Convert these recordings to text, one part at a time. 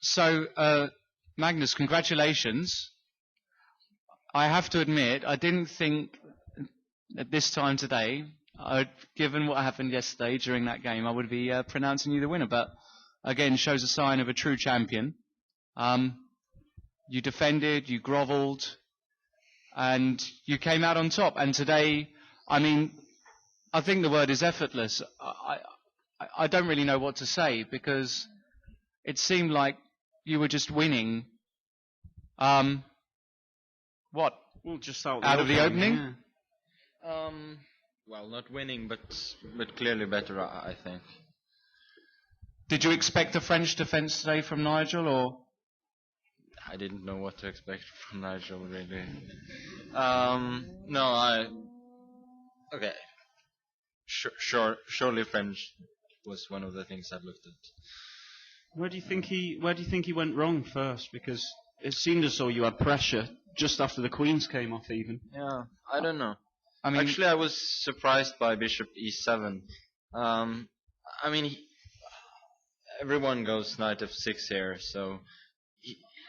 So, Magnus, congratulations. I have to admit, I didn't think at this time today, given what happened yesterday during that game, I would be pronouncing you the winner. But again, shows a sign of a true champion. You defended, you grovelled, and you came out on top. And today, I mean, I think the word is effortless. I don't really know what to say, because it seemed like you were just winning. What? Well, just out of the opening? Yeah. Well, not winning, but clearly better, I think. Did you expect a French defence today from Nigel, or? I didn't know what to expect from Nigel, really. No, okay. Surely French was one of the things I looked at. Where do you think he went wrong first? Because it seemed as though you had pressure just after the queens came off, even. Yeah, I don't know. I mean, actually, I was surprised by Bishop E7. I mean, everyone goes Knight F6 here, so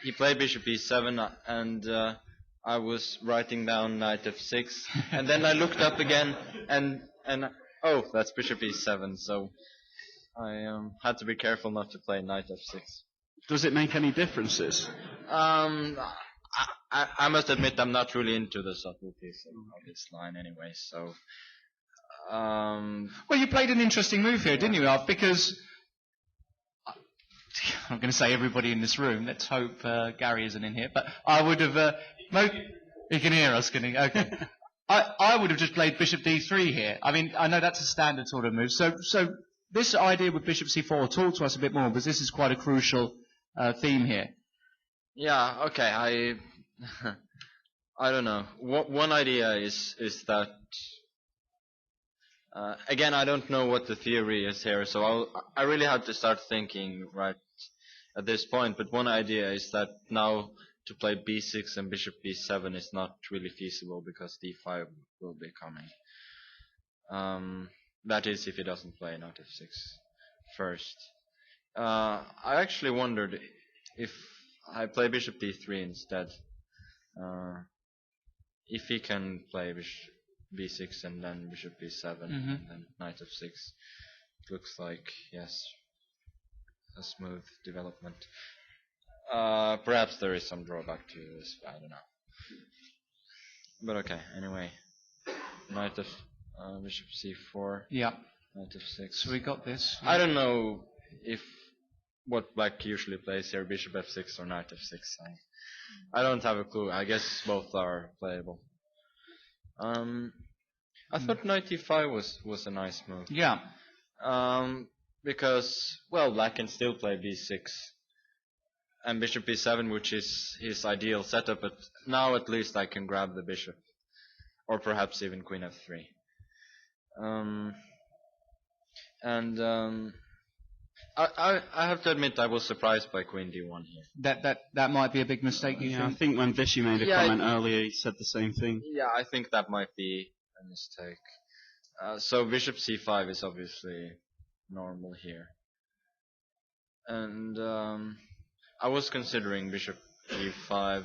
he played Bishop E7, and I was writing down Knight F6, and then I looked up again, and oh, that's Bishop E7. So I had to be careful not to play Knight F6. Does it make any differences? I must admit I'm not really into the subtleties of this line anyway. So, well, you played an interesting move here, didn't you, Alf? Because I'm going to say everybody in this room. Let's hope Gary isn't in here. But I would have. He can hear us, can he? Okay. I would have just played Bishop D3 here. I mean, I know that's a standard sort of move. So this idea with Bishop C4, talk to us a bit more, because this is quite a crucial theme here. Yeah. Okay. I don't know. One idea is that again, I don't know what the theory is here, so I really had to start thinking right at this point. But one idea is that now to play B6 and Bishop B7 is not really feasible, because D5 will be coming. That is, if he doesn't play Knight F6 first. I actually wondered if I play Bishop D3 instead. If he can play Bishop B6 and then Bishop B7 and then Knight F6, it looks like, yes, a smooth development. Perhaps there is some drawback to this, I don't know. But okay, anyway. Knight of Bishop C4. Yeah. Knight F6. So we got this. I don't know what black usually plays here, Bishop F6 or Knight F6. I don't have a clue. I guess both are playable. I thought Knight E5 was a nice move. Yeah. Because, well, black can still play B6 and Bishop B7, which is his ideal setup, but now at least I can grab the bishop. Or perhaps even Queen F3. I have to admit I was surprised by Queen D1 here. That might be a big mistake, you think? I think when Vishy made a comment earlier, he said the same thing. Yeah, I think that might be a mistake. So Bishop C5 is obviously normal here. And I was considering Bishop E5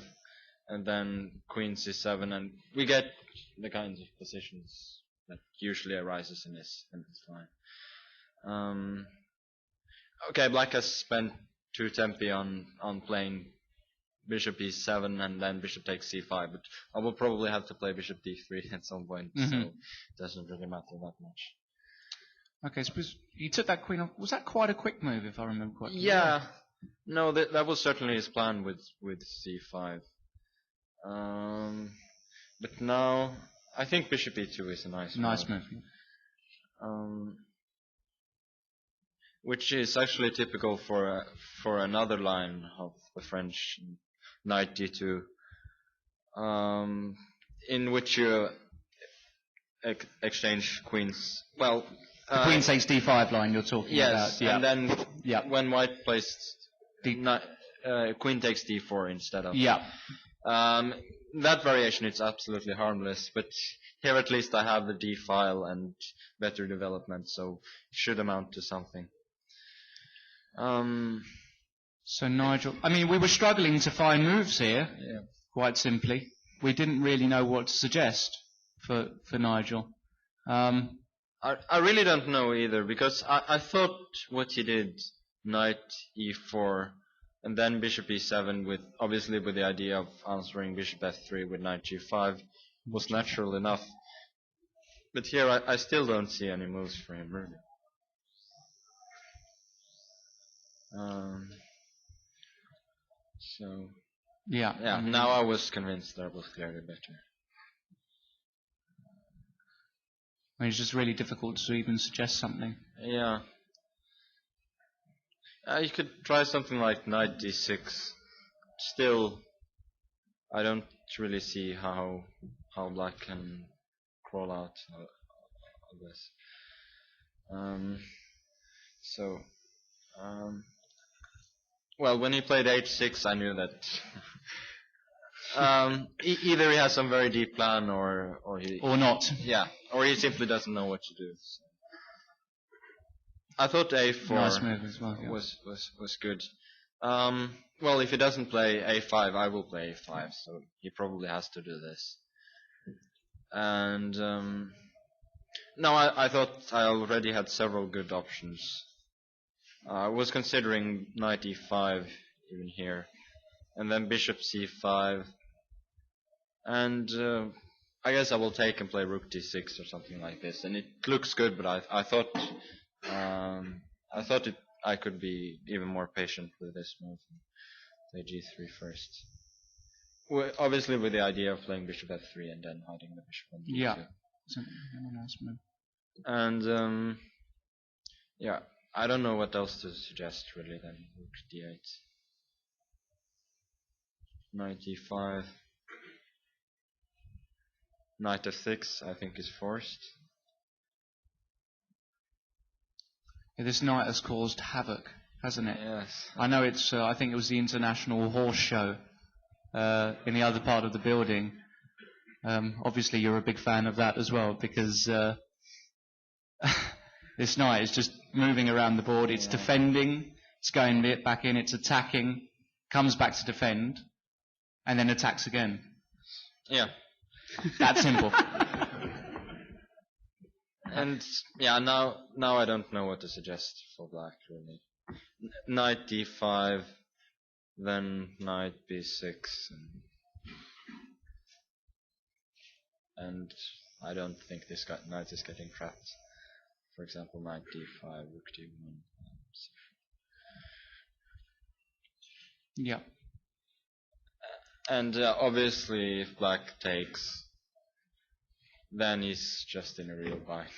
and then Queen C7, and we get the kinds of positions that usually arises in this line. Okay, black has spent 2 tempi on playing Bishop E7 and then Bishop takes C5, but I will probably have to play Bishop D3 at some point, so it doesn't really matter that much. Okay, so you took that queen off. Was that quite a quick move, if I remember correctly? Yeah. No, that was certainly his plan with C5. But now, I think Bishop E2 is a nice move. Which is actually typical for another line of the French, Knight D2, in which you exchange queens. Well, the Queen takes D5 line you're talking about. Yes, and then when White plays Queen takes D4 instead of. Yeah. That variation is absolutely harmless, but here at least I have the D file and better development, so it should amount to something. So Nigel, I mean, we were struggling to find moves here, Yeah. quite simply. We didn't really know what to suggest for Nigel. I really don't know either, because I thought what he did, knight e4, and then bishop e7, with obviously with the idea of answering bishop f3 with knight g5, was natural enough. But here I still don't see any moves for him, really. So Yeah. now I was convinced that was clearly better. I mean, it's just really difficult to even suggest something. Yeah. You could try something like knight d6. Still, I don't really see how black can crawl out of this. Well, when he played h6, I knew that either he has some very deep plan, or he not. Yeah, or he simply doesn't know what to do. So. I thought a4 nice move as well, yeah. was good. Well, if he doesn't play a5, I will play a5, so he probably has to do this. And no, I thought I already had several good options. I was considering knight e5 even here, and then bishop c5, and I guess I will take and play rook d6 or something like this. And it looks good, but I thought I could be even more patient with this move. Play g3 first. Obviously with the idea of playing bishop f3 and then hiding the bishop on g2. Yeah, it's a nice move. And yeah, I don't know what else to suggest really then. Rook d8. Knight e5. Knight f6 I think is forced. Yeah, this knight has caused havoc, hasn't it? Yes. I know it's. I think it was the International Horse Show in the other part of the building. Obviously, you're a big fan of that as well, because this knight is just moving around the board. It's defending. It's going back in. It's attacking. Comes back to defend, and then attacks again. Yeah. That simple. And yeah, now I don't know what to suggest for black really. Knight d5, then knight b6, and I don't think this knight is getting trapped. For example, knight d5, rook d1. Yeah. And obviously, if black takes, then he's just in a real bind.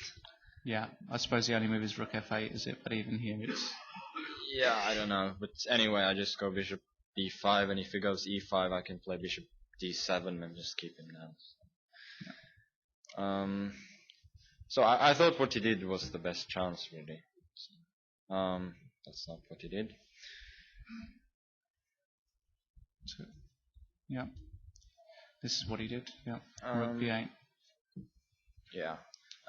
Yeah, I suppose the only move is rook f8, is it? But even here, it's. Yeah, I don't know. But anyway, I just go bishop b5, and if he goes e5, I can play bishop d7 and just keep him down. So I thought what he did was the best chance, really. That's not what he did. So, yeah. This is what he did. Yeah. Rook b8. Yeah.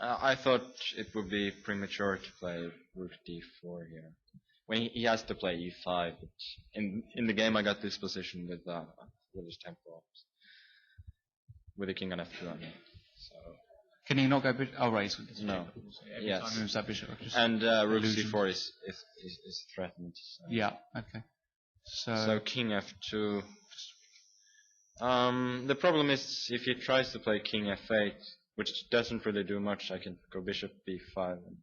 I thought it would be premature to play rook d4 here. When he has to play e5, but in the game I got this position with his tempo, with the king on f2 on it. So. Can he not go bishop? Oh, right. No. Yes. Time moves that bishop. And rook c4 is threatened. So. Yeah. Okay. So king f2. The problem is if he tries to play king f8, which doesn't really do much, I can go bishop b5 and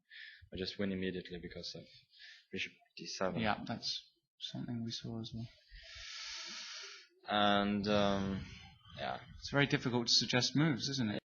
I just win immediately because of bishop d7. Yeah, that's something we saw as well. And yeah, it's very difficult to suggest moves, isn't it?